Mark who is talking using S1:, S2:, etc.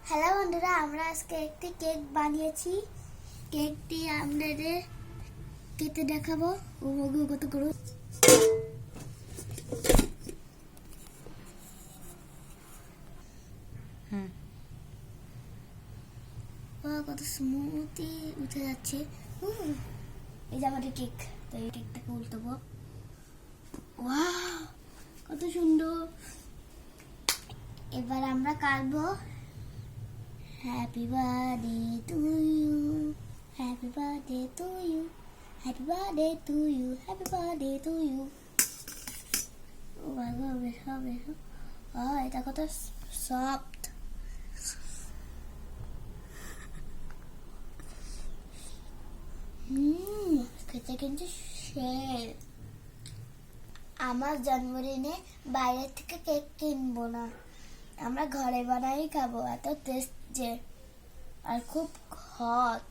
S1: Hello বন্ধুরা, আমরা আজকে একটি কেক বানিয়েছি। কেকটি আপনাদের কেটে দেখাবো। কত করো কত স্মুথি উঠে যাচ্ছে। এই যে আমাদের কেক, তো এই কেকটাকে উল্টাবো। ওয়াও, কত সুন্দর। এবার আমরা কাটবো। Happy birthday to you, happy birthday to you, happy birthday to you, happy birthday to you. Oh my god, বেশো। এটা কত সফট। খেতে কিন্তু শেষ। আমার জন্মদিনে বাইরে থেকে কেক কিনবো না, আমরা ঘরে বানাই খাবো। এত টেস্ট যে, আর খুব হট।